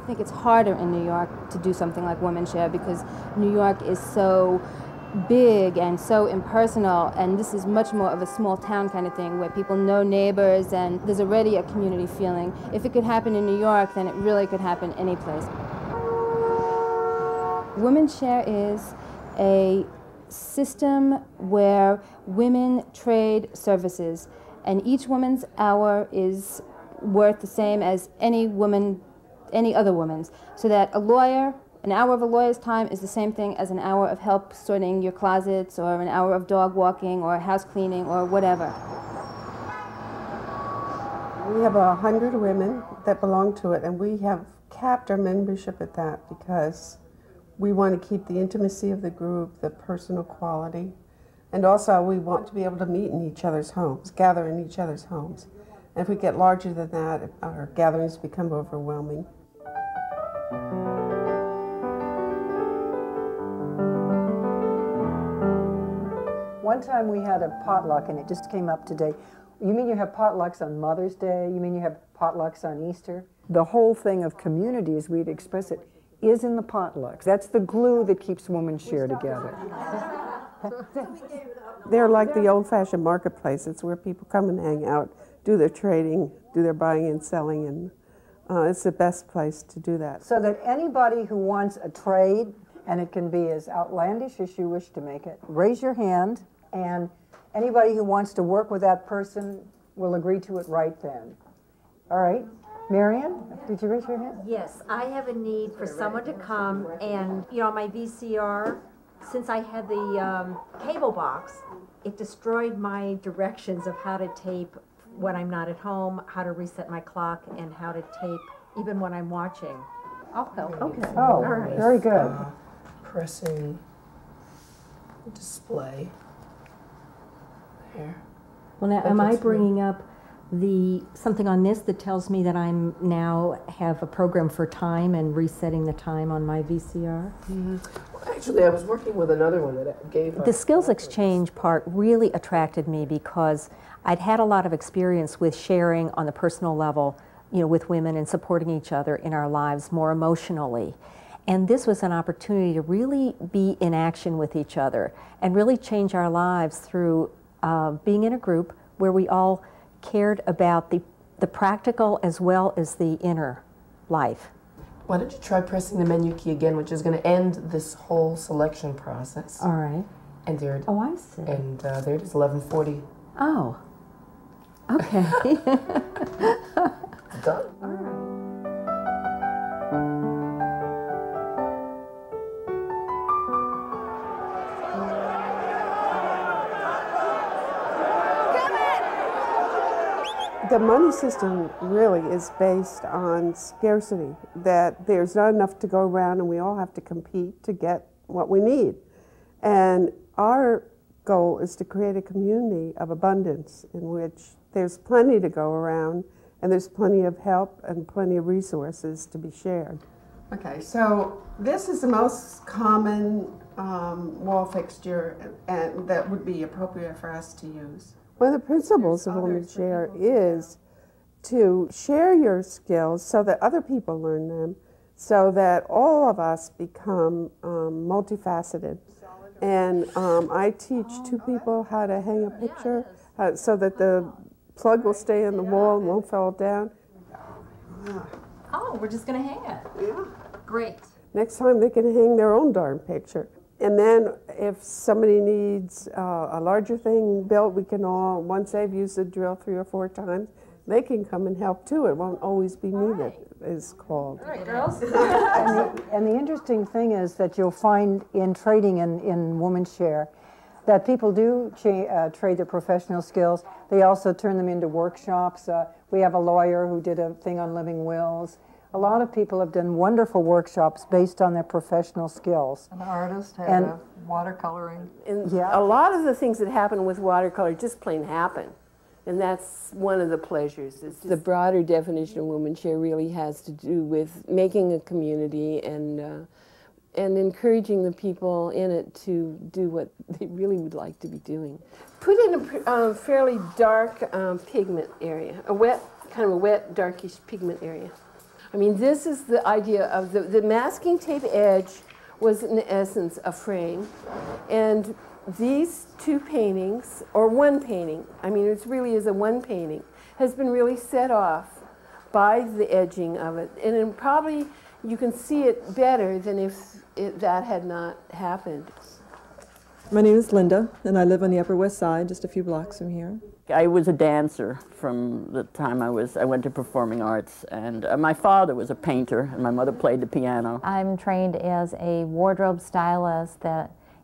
think it's harder in New York to do something like Womanshare because New York is so big and so impersonal, and this is much more of a small town kind of thing where people know neighbors and there's already a community feeling. If it could happen in New York, then it really could happen any place. Womanshare is a system where women trade services, and each woman's hour is worth the same as any other woman's, so that an hour of a lawyer's time is the same thing as an hour of help sorting your closets, or an hour of dog walking, or house cleaning, or whatever. We have 100 women that belong to it, and we have capped our membership at that because we want to keep the intimacy of the group, the personal quality, and also we want to be able to meet in each other's homes, gather in each other's homes. And if we get larger than that, our gatherings become overwhelming. One time we had a potluck, and it just came up today. You mean you have potlucks on Mother's Day? You mean you have potlucks on Easter? The whole thing of community, as we'd express it, is in the potlucks. That's the glue that keeps Womanshare together. They're like the old-fashioned marketplaces where people come and hang out, do their trading, do their buying and selling, and it's the best place to do that. So that anybody who wants a trade, and it can be as outlandish as you wish to make it, raise your hand, and anybody who wants to work with that person will agree to it right then. All right. Marion, did you raise your hand? Yes, I have a need for someone to come and, on my VCR, since I had the cable box, it destroyed my directions of how to tape when I'm not at home, how to reset my clock, and how to tape even when I'm watching. I'll help. Okay. Oh, right. Very good. Pressing display. There. Well, now, am I bringing up something on this that tells me that I'm now have a program for time and resetting the time on my VCR? Well, actually, I was working with another one that gave The skills exchange part really attracted me because I'd had a lot of experience with sharing on the personal level, with women and supporting each other in our lives more emotionally. And this was an opportunity to really be in action with each other and really change our lives through being in a group where we all cared about the practical as well as the inner life. Why don't you try pressing the menu key again, which is going to end this whole selection process. All right. And there it, oh, I see. And there it is, 11:40. Oh. Okay. It's done. All right. The money system really is based on scarcity, that there's not enough to go around and we all have to compete to get what we need. And our goal is to create a community of abundance in which there's plenty to go around and there's plenty of help and plenty of resources to be shared. Okay, so this is the most common wall fixture and that would be appropriate for us to use. One of the principles of Womanshare is to share your skills so that other people learn them, so that all of us become multifaceted. And I teach two people how to hang a picture so that the plug will stay in the wall and won't fall down. Oh, we're just going to hang it. Yeah. Great. Next time they can hang their own darn picture. And then if somebody needs a larger thing built, we can all, once they've used the drill 3 or 4 times, they can come and help too. It won't always be me that is called. All right, girls. And the interesting thing is that you'll find in trading in Womanshare that people do trade their professional skills. They also turn them into workshops. We have a lawyer who did a thing on living wills. A lot of people have done wonderful workshops based on their professional skills. An artist had watercoloring. And a lot of the things that happen with watercolor just plain happen. And that's one of the pleasures. The broader definition of Womanshare really has to do with making a community and encouraging the people in it to do what they really would like to be doing. Put in a fairly dark pigment area, kind of a wet, darkish pigment area. I mean, this is the idea of the masking tape edge was in essence a frame, and these two paintings, or one painting, I mean it really is a one painting, has been really set off by the edging of it, and it probably you can see it better than if that had not happened. My name is Linda, and I live on the Upper West Side, just a few blocks from here. I was a dancer from the time I went to performing arts, and my father was a painter, and my mother played the piano. I'm trained as a wardrobe stylist,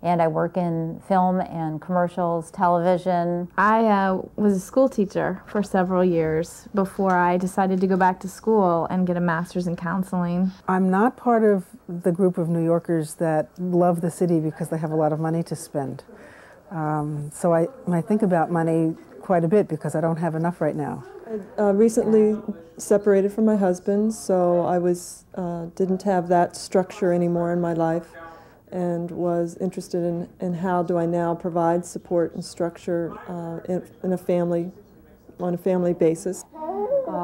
and I work in film and commercials, television. I was a school teacher for several years before I decided to go back to school and get a master's in counseling. I'm not part of the group of New Yorkers that love the city because they have a lot of money to spend. So I think about money quite a bit because I don't have enough right now. I recently separated from my husband, so I didn't have that structure anymore in my life, and was interested in how do I now provide support and structure in a family, on a family basis.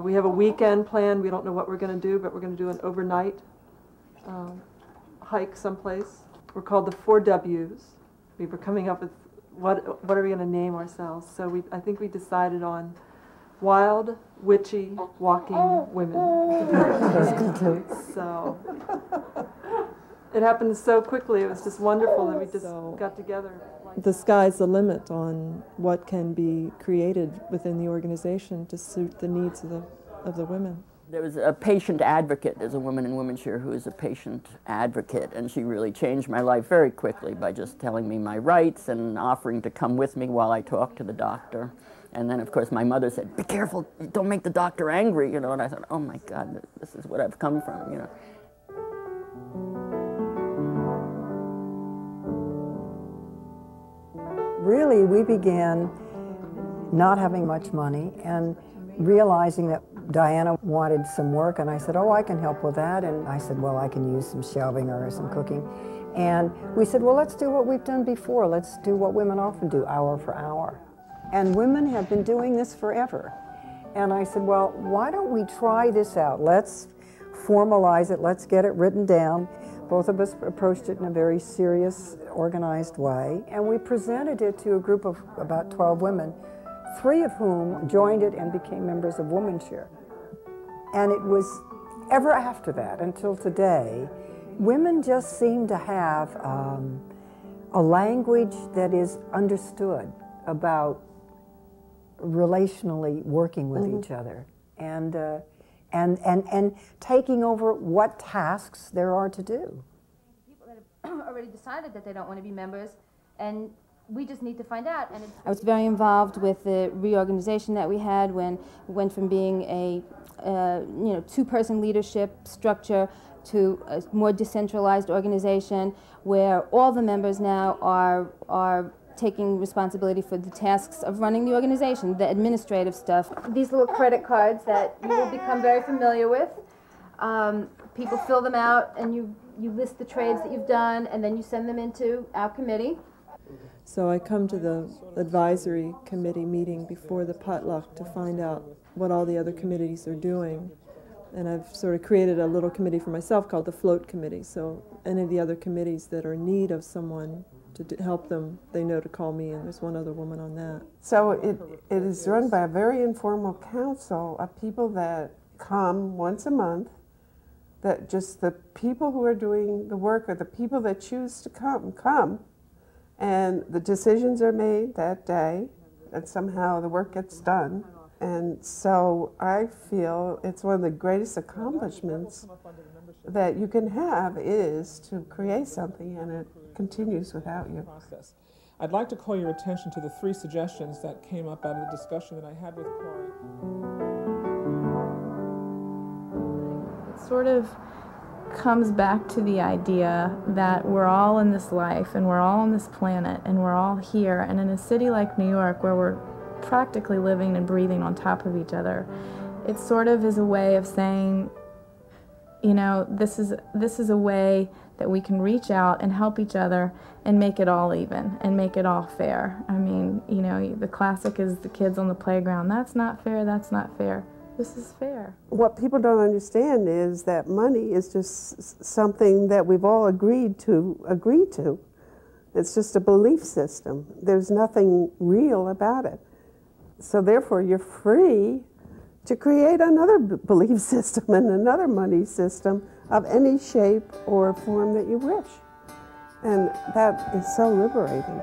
We have a weekend planned. We don't know what we're going to do, but we're going to do an overnight hike someplace. We're called the 4 W's. We were coming up with what are we going to name ourselves. So I think we decided on wild, witchy, walking women. So it happened so quickly. It was just wonderful that we just got together. The sky's the limit on what can be created within the organization to suit the needs of the women. There was a patient advocate. There's a woman in Womanshare who is a patient advocate, and she really changed my life very quickly by just telling me my rights and offering to come with me while I talked to the doctor. And then, of course, my mother said, "Be careful, don't make the doctor angry," you know, and I thought, oh my God, this is what I've come from, you know. Really, we began not having much money and realizing that Diana wanted some work, and I said, oh, I can help with that. And I said, well, I can use some shelving or some cooking. And we said, well, let's do what we've done before. Let's do what women often do, hour for hour. And women have been doing this forever. And I said, well, why don't we try this out? Let's formalize it. Let's get it written down. Both of us approached it in a very serious, organized way. And we presented it to a group of about 12 women, 3 of whom joined it and became members of Womanshare. And it was ever after that, until today, women just seem to have a language that is understood about relationally working with each other and taking over what tasks there are to do. People that have already decided that they don't want to be members, and we just need to find out. And I was very involved with the reorganization that we had when we went from being a 2-person leadership structure to a more decentralized organization where all the members now are taking responsibility for the tasks of running the organization, the administrative stuff. These little credit cards that you will become very familiar with. People fill them out and you list the trades that you've done, and then you send them into our committee. So I come to the advisory committee meeting before the potluck to find out what all the other committees are doing. And I've sort of created a little committee for myself called the Float Committee. So any of the other committees that are in need of someone to help them, they know to call me, and there's one other woman on that. So it is run by a very informal council of people that come once a month, that just the people who are doing the work or the people that choose to come, and the decisions are made that day, and somehow the work gets done. And so I feel it's one of the greatest accomplishments that you can have is to create something and it continues without you. I'd like to call your attention to the 3 suggestions that came up out of the discussion that I had with Corey. It sort of comes back to the idea that we're all in this life and we're all on this planet and we're all here, and in a city like New York where we're practically living and breathing on top of each other, it sort of is a way of saying, you know, this is a way that we can reach out and help each other and make it all even and make it all fair. I mean, you know, the classic is the kids on the playground. That's not fair, that's not fair. This is fair. What people don't understand is that money is just something that we've all agreed to agree to. It's just a belief system. There's nothing real about it. So therefore, you're free to create another belief system and another money system of any shape or form that you wish. And that is so liberating.